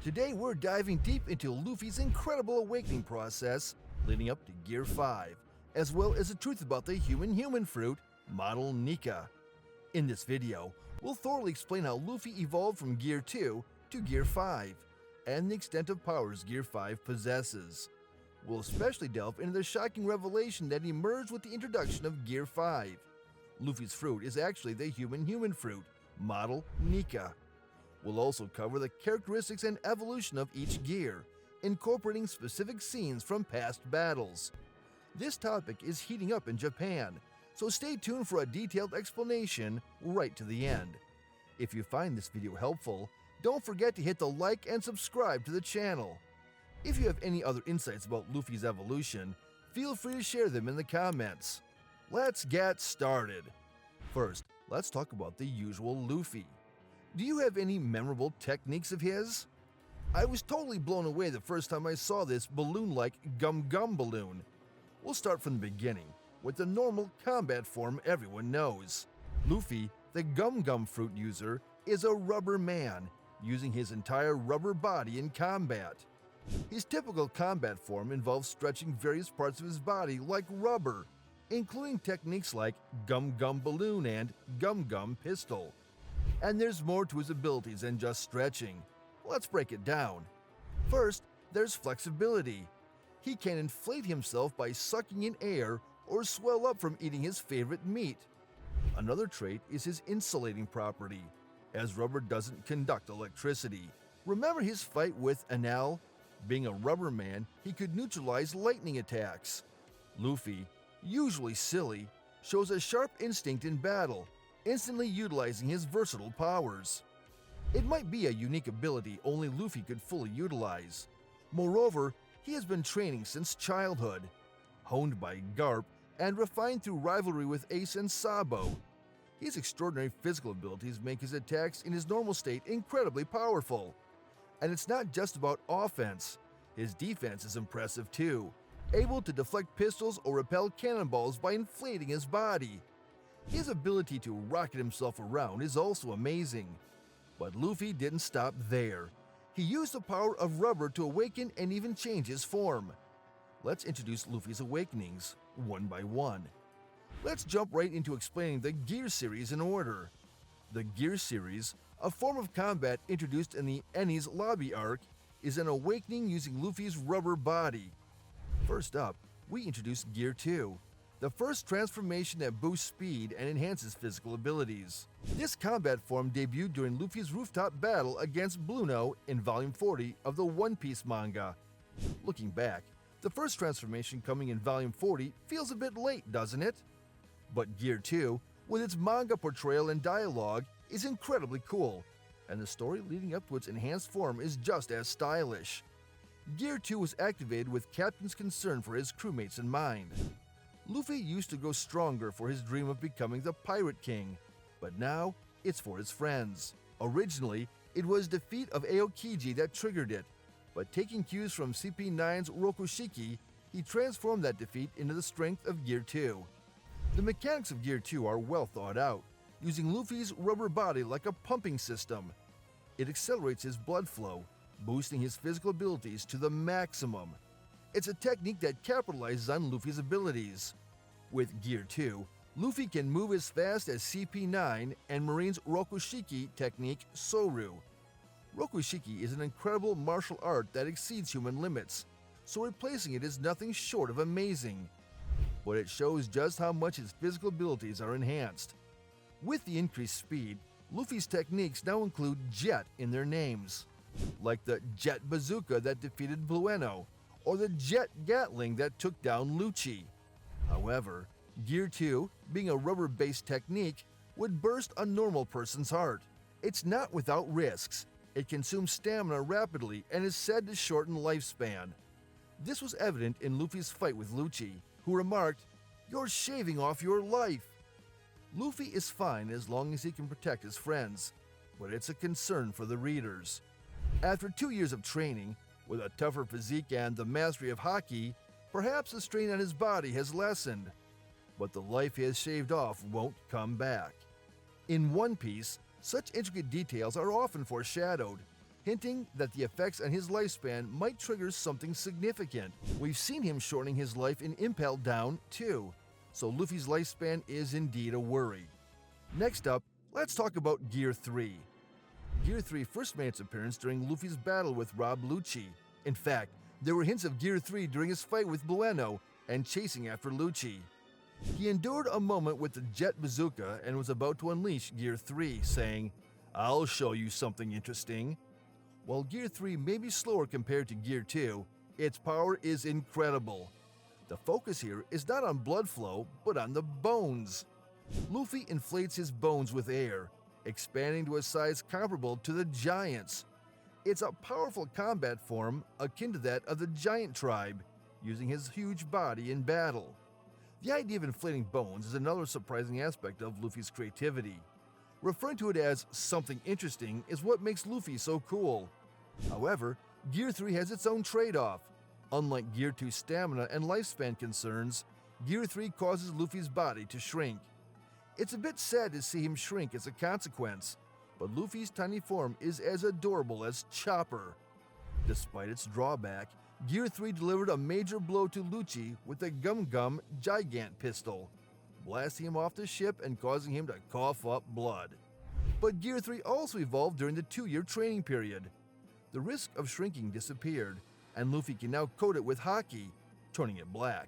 Today we're diving deep into Luffy's incredible awakening process leading up to Gear 5, as well as the truth about the human fruit, model Nika. In this video, we'll thoroughly explain how Luffy evolved from Gear 2 to Gear 5, and the extent of powers Gear 5 possesses. We'll especially delve into the shocking revelation that emerged with the introduction of Gear 5. Luffy's fruit is actually the human fruit, model Nika. We'll also cover the characteristics and evolution of each gear, incorporating specific scenes from past battles. This topic is heating up in Japan, so stay tuned for a detailed explanation right to the end. If you find this video helpful, don't forget to hit the like and subscribe to the channel. If you have any other insights about Luffy's evolution, feel free to share them in the comments. Let's get started. First, let's talk about the usual Luffy. Do you have any memorable techniques of his? I was totally blown away the first time I saw this balloon-like gum balloon. We'll start from the beginning, with the normal combat form everyone knows. Luffy, the gum fruit user, is a rubber man, using his entire rubber body in combat. His typical combat form involves stretching various parts of his body like rubber, including techniques like gum balloon and gum pistol. And there's more to his abilities than just stretching. Let's break it down. First, there's flexibility. He can inflate himself by sucking in air or swell up from eating his favorite meat. Another trait is his insulating property, as rubber doesn't conduct electricity. Remember his fight with Enel? Being a rubber man, he could neutralize lightning attacks. Luffy, usually silly, shows a sharp instinct in battle, instantly utilizing his versatile powers. It might be a unique ability only Luffy could fully utilize. Moreover, he has been training since childhood, honed by Garp and refined through rivalry with Ace and Sabo. His extraordinary physical abilities make his attacks in his normal state incredibly powerful. And it's not just about offense. His defense is impressive too, able to deflect pistols or repel cannonballs by inflating his body. His ability to rocket himself around is also amazing. But Luffy didn't stop there. He used the power of rubber to awaken and even change his form. Let's introduce Luffy's awakenings, one by one. Let's jump right into explaining the Gear series in order. The Gear series, a form of combat introduced in the Enies Lobby arc, is an awakening using Luffy's rubber body. First up, we introduce Gear 2, the first transformation that boosts speed and enhances physical abilities. This combat form debuted during Luffy's rooftop battle against Blueno in Volume 40 of the OnePiece manga. Looking back, the first transformation coming in Volume 40 feels a bit late, doesn't it? But Gear 2, with its manga portrayal and dialogue, is incredibly cool, and the story leading up to its enhanced form is just as stylish. Gear 2 was activated with Captain's concern for his crewmates in mind. Luffy used to go stronger for his dream of becoming the Pirate King, but now it's for his friends. Originally, it was defeat of Aokiji that triggered it, but taking cues from CP9's Rokushiki, he transformed that defeat into the strength of Gear 2. The mechanics of Gear 2 are well thought out, using Luffy's rubber body like a pumping system. It accelerates his blood flow, boosting his physical abilities to the maximum. It's a technique that capitalizes on Luffy's abilities. With Gear 2, Luffy can move as fast as CP9 and Marine's Rokushiki technique Soru. Rokushiki is an incredible martial art that exceeds human limits, so replacing it is nothing short of amazing. But it shows just how much his physical abilities are enhanced. With the increased speed, Luffy's techniques now include Jet in their names, like the Jet Bazooka that defeated Blueno, or the Jet Gatling that took down Lucci. However, Gear 2, being a rubber-based technique, would burst a normal person's heart. It's not without risks. It consumes stamina rapidly and is said to shorten lifespan. This was evident in Luffy's fight with Lucci, who remarked, "You're shaving off your life." Luffy is fine as long as he can protect his friends, but it's a concern for the readers. After 2 years of training, with a tougher physique and the mastery of Haki, perhaps the strain on his body has lessened, but the life he has shaved off won't come back. In One Piece, such intricate details are often foreshadowed, hinting that the effects on his lifespan might trigger something significant. We've seen him shortening his life in Impel Down too, so Luffy's lifespan is indeed a worry. Next up, let's talk about Gear 3. Gear 3 first made its appearance during Luffy's battle with Rob Lucci. In fact, there were hints of Gear 3 during his fight with Bueno and chasing after Lucci. He endured a moment with the Jet Bazooka and was about to unleash Gear 3, saying, "I'll show you something interesting." While Gear 3 may be slower compared to Gear 2, its power is incredible. The focus here is not on blood flow, but on the bones. Luffy inflates his bones with air, expanding to a size comparable to the giants. It's a powerful combat form akin to that of the giant tribe, using his huge body in battle. The idea of inflating bones is another surprising aspect of Luffy's creativity. Referring to it as something interesting is what makes Luffy so cool. However, Gear 3 has its own trade-off. Unlike Gear 2's stamina and lifespan concerns, Gear 3 causes Luffy's body to shrink. It's a bit sad to see him shrink as a consequence, but Luffy's tiny form is as adorable as Chopper. Despite its drawback, Gear 3 delivered a major blow to Lucci with the Gum Gum Gigant Pistol, blasting him off the ship and causing him to cough up blood. But Gear 3 also evolved during the 2-year training period. The risk of shrinking disappeared, and Luffy can now coat it with Haki, turning it black.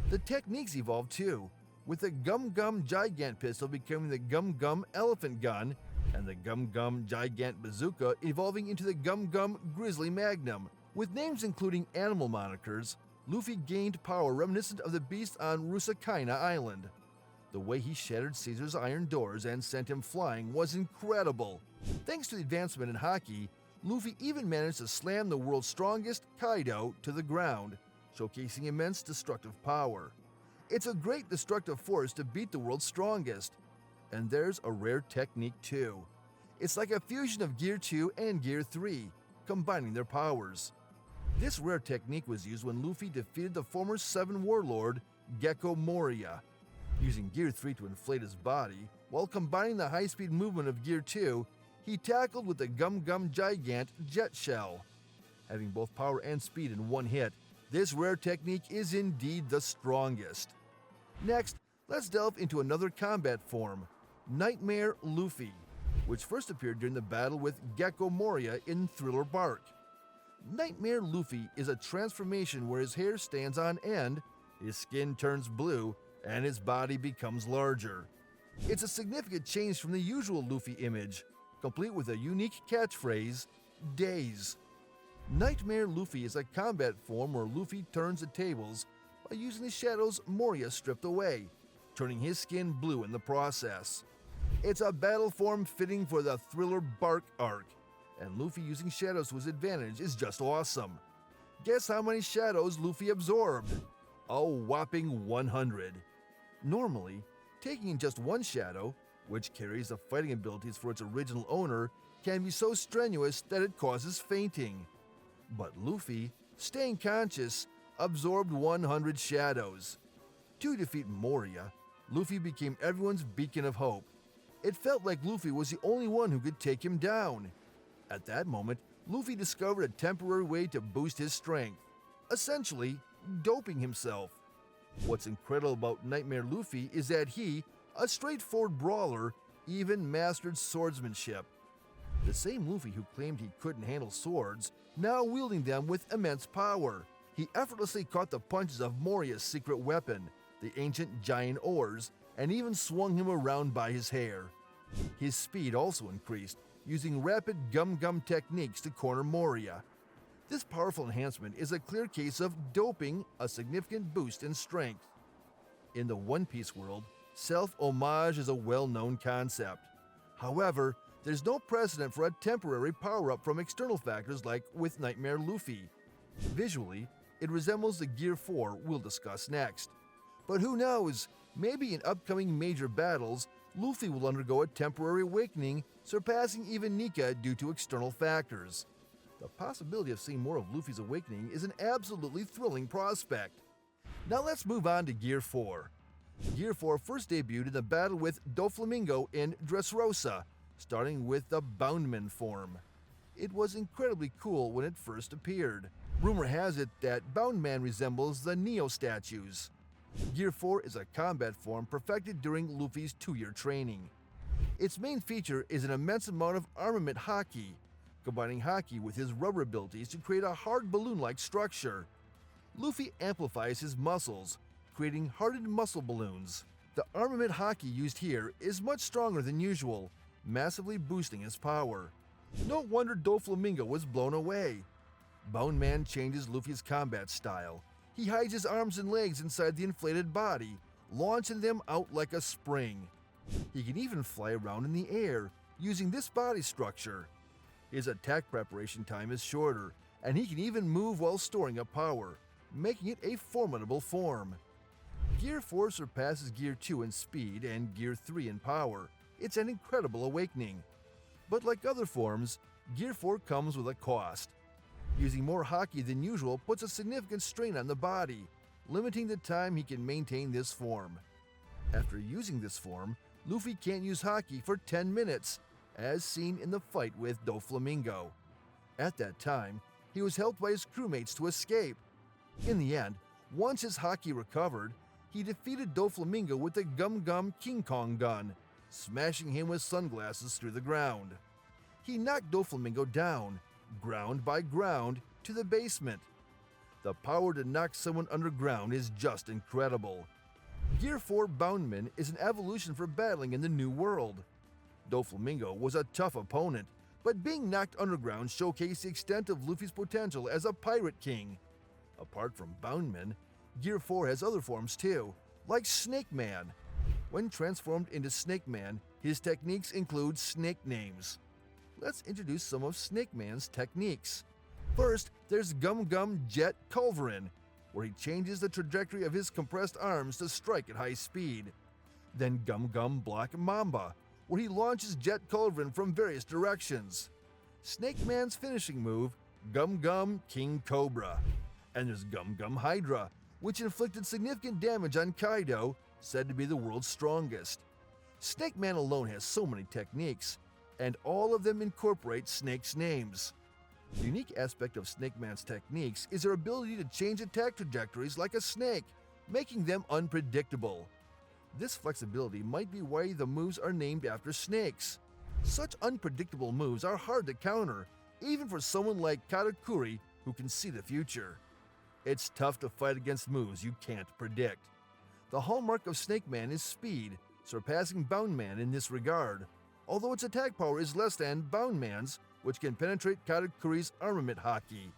The techniques evolved too, with the Gum Gum Gigant Pistol becoming the Gum Gum Elephant Gun, and the Gum Gum Gigant Bazooka evolving into the Gum Gum Grizzly Magnum. With names including animal monikers, Luffy gained power reminiscent of the beast on Rusakaina Island. The way he shattered Caesar's iron doors and sent him flying was incredible. Thanks to the advancement in Haki, Luffy even managed to slam the world's strongest Kaido to the ground, showcasing immense destructive power. It's a great destructive force to beat the world's strongest. And there's a rare technique too. It's like a fusion of Gear 2 and Gear 3, combining their powers. This rare technique was used when Luffy defeated the former Seven Warlord, Gecko Moria. Using Gear 3 to inflate his body, while combining the high-speed movement of Gear 2, he tackled with the Gum Gum Gigant Jet Shell. Having both power and speed in one hit, this rare technique is indeed the strongest. Next, let's delve into another combat form, Nightmare Luffy, which first appeared during the battle with Gecko Moria in Thriller Bark. Nightmare Luffy is a transformation where his hair stands on end, his skin turns blue, and his body becomes larger. It's a significant change from the usual Luffy image, complete with a unique catchphrase, Days. Nightmare Luffy is a combat form where Luffy turns the tables by using the shadows Moria stripped away, turning his skin blue in the process. It's a battle form fitting for the Thriller Bark arc, and Luffy using shadows to his advantage is just awesome. Guess how many shadows Luffy absorbed? A whopping 100. Normally, taking in just one shadow, which carries the fighting abilities for its original owner, can be so strenuous that it causes fainting. But Luffy, staying conscious, absorbed 100 shadows. To defeat Moria, Luffy became everyone's beacon of hope. It felt like Luffy was the only one who could take him down. At that moment, Luffy discovered a temporary way to boost his strength, essentially doping himself. What's incredible about Nightmare Luffy is that he, a straightforward brawler, even mastered swordsmanship. The same Luffy who claimed he couldn't handle swords, now wielding them with immense power. He effortlessly caught the punches of Moria's secret weapon, the ancient giant oars, and even swung him around by his hair. His speed also increased, using rapid gum-gum techniques to corner Moria. This powerful enhancement is a clear case of doping a significant boost in strength. In the One Piece world, self-homage is a well-known concept. However, there's no precedent for a temporary power-up from external factors like with Nightmare Luffy. Visually, it resembles the Gear 4 we'll discuss next. But who knows, maybe in upcoming major battles, Luffy will undergo a temporary awakening, surpassing even Nika due to external factors. The possibility of seeing more of Luffy's awakening is an absolutely thrilling prospect. Now let's move on to Gear 4. Gear 4 first debuted in the battle with Doflamingo in Dressrosa, starting with the Boundman form. It was incredibly cool when it first appeared. Rumor has it that Bound Man resembles the Neo statues. Gear 4 is a combat form perfected during Luffy's 2-year training. Its main feature is an immense amount of armament haki, combining haki with his rubber abilities to create a hard balloon-like structure. Luffy amplifies his muscles, creating hardened muscle balloons. The armament haki used here is much stronger than usual, massively boosting his power. No wonder Doflamingo was blown away. Bound Man changes Luffy's combat style. He hides his arms and legs inside the inflated body, launching them out like a spring. He can even fly around in the air, using this body structure. His attack preparation time is shorter, and he can even move while storing up power, making it a formidable form. Gear 4 surpasses Gear 2 in speed and Gear 3 in power. It's an incredible awakening. But like other forms, Gear 4 comes with a cost. Using more haki than usual puts a significant strain on the body, limiting the time he can maintain this form. After using this form, Luffy can't use haki for 10 minutes, as seen in the fight with Doflamingo. At that time, he was helped by his crewmates to escape. In the end, once his haki recovered, he defeated Doflamingo with the Gum Gum King Kong gun, smashing him with sunglasses through the ground. He knocked Doflamingo down, ground by ground, to the basement. The power to knock someone underground is just incredible. Gear 4 Boundman is an evolution for battling in the New World. Doflamingo was a tough opponent, but being knocked underground showcased the extent of Luffy's potential as a pirate king. Apart from Boundman, Gear 4 has other forms too, like Snake Man. When transformed into Snake Man, his techniques include snake names. Let's introduce some of Snake Man's techniques. First, there's Gum Gum Jet Culverin, where he changes the trajectory of his compressed arms to strike at high speed. Then Gum Gum Black Mamba, where he launches Jet Culverin from various directions. Snake Man's finishing move, Gum Gum King Cobra. And there's Gum Gum Hydra, which inflicted significant damage on Kaido, said to be the world's strongest. Snake Man alone has so many techniques, and all of them incorporate snakes' names. The unique aspect of Snake Man's techniques is their ability to change attack trajectories like a snake, making them unpredictable. This flexibility might be why the moves are named after snakes. Such unpredictable moves are hard to counter, even for someone like Katakuri who can see the future. It's tough to fight against moves you can't predict. The hallmark of Snake Man is speed, surpassing Bound Man in this regard, although its attack power is less than Bound Man's, which can penetrate Katakuri's armament haki.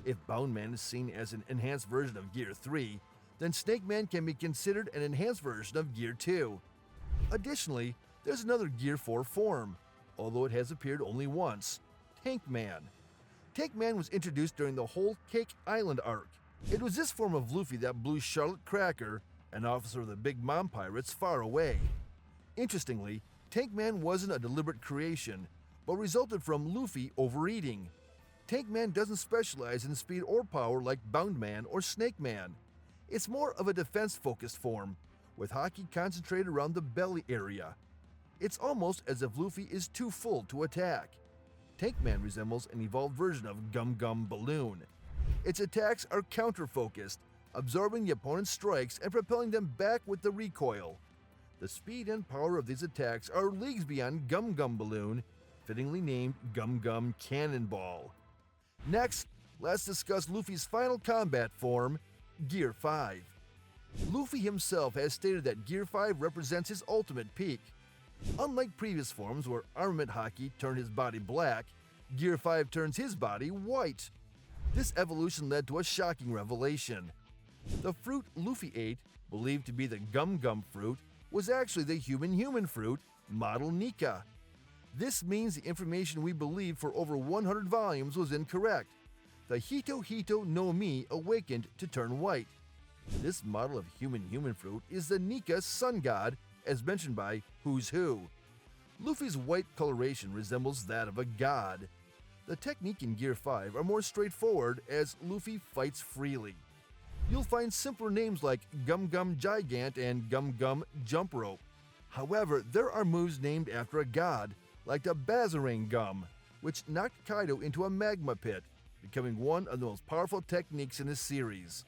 If Bound Man is seen as an enhanced version of Gear 3, then Snake Man can be considered an enhanced version of Gear 2. Additionally, there's another Gear 4 form, although it has appeared only once, Tank Man. Tank Man was introduced during the whole Cake Island arc. It was this form of Luffy that blew Charlotte Cracker, an officer of the Big Mom Pirates, far away. Interestingly, Tank Man wasn't a deliberate creation, but resulted from Luffy overeating. Tank Man doesn't specialize in speed or power like Bound Man or Snake Man. It's more of a defense-focused form, with haki concentrated around the belly area. It's almost as if Luffy is too full to attack. Tank Man resembles an evolved version of Gum Gum Balloon. Its attacks are counter-focused, absorbing the opponent's strikes and propelling them back with the recoil. The speed and power of these attacks are leagues beyond Gum Gum Balloon, fittingly named Gum Gum Cannonball. Next, let's discuss Luffy's final combat form, Gear 5. Luffy himself has stated that Gear 5 represents his ultimate peak. Unlike previous forms where armament haki turned his body black, Gear 5 turns his body white. This evolution led to a shocking revelation. The fruit Luffy ate, believed to be the Gum Gum fruit, was actually the human fruit, model Nika. This means the information we believed for over 100 volumes was incorrect. The Hito Hito no Mi awakened to turn white. This model of human fruit is the Nika sun god, as mentioned by Who's Who. Luffy's white coloration resembles that of a god. The technique in Gear 5 are more straightforward as Luffy fights freely. You'll find simpler names like Gum Gum Gigant and Gum Gum Jump Rope. However, there are moves named after a god, like the Bazarang Gum. which knocked Kaido into a magma pit, becoming one of the most powerful techniques in his series.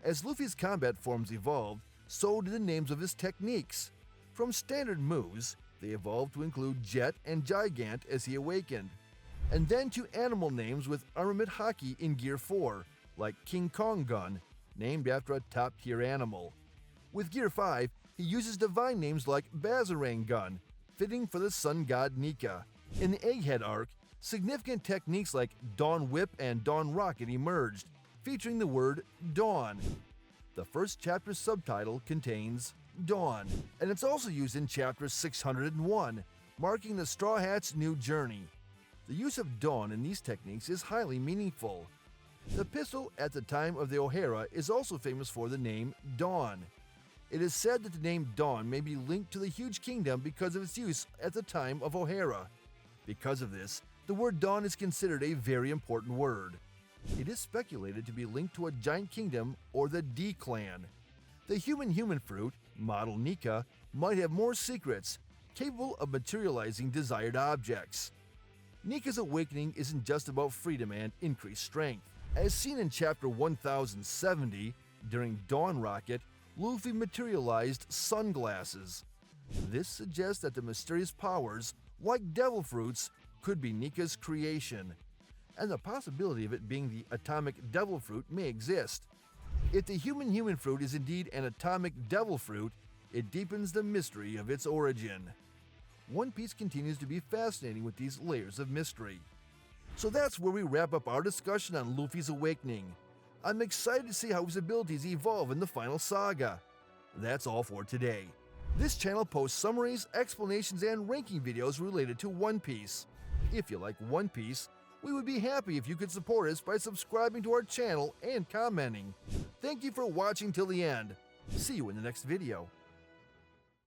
As Luffy's combat forms evolved, so did the names of his techniques. From standard moves, they evolved to include Jet and Gigant as he awakened, and then to animal names with armament haki in Gear 4, like King Kong Gun, named after a top-tier animal. With Gear 5, he uses divine names like Bazarang Gun, fitting for the sun god Nika. In the Egghead arc, significant techniques like Dawn Whip and Dawn Rocket emerged, featuring the word Dawn. The first chapter's subtitle contains Dawn, and it's also used in chapter 601, marking the Straw Hat's new journey. The use of Dawn in these techniques is highly meaningful. The pistol at the time of the O'Hara is also famous for the name Dawn. It is said that the name Dawn may be linked to the Huge Kingdom because of its use at the time of O'Hara. Because of this, the word Dawn is considered a very important word. It is speculated to be linked to a giant kingdom or the D clan. The human fruit, model Nika, might have more secrets, capable of materializing desired objects. Nika's awakening isn't just about freedom and increased strength. As seen in chapter 1070, during Dawn Rocket, Luffy materialized sunglasses. This suggests that the mysterious powers, like devil fruits, could be Nika's creation, and the possibility of it being the atomic devil fruit may exist. If the human fruit is indeed an atomic devil fruit, it deepens the mystery of its origin. One Piece continues to be fascinating with these layers of mystery. So that's where we wrap up our discussion on Luffy's awakening. I'm excited to see how his abilities evolve in the final saga. That's all for today. This channel posts summaries, explanations, and ranking videos related to One Piece. If you like One Piece, we would be happy if you could support us by subscribing to our channel and commenting. Thank you for watching till the end. See you in the next video.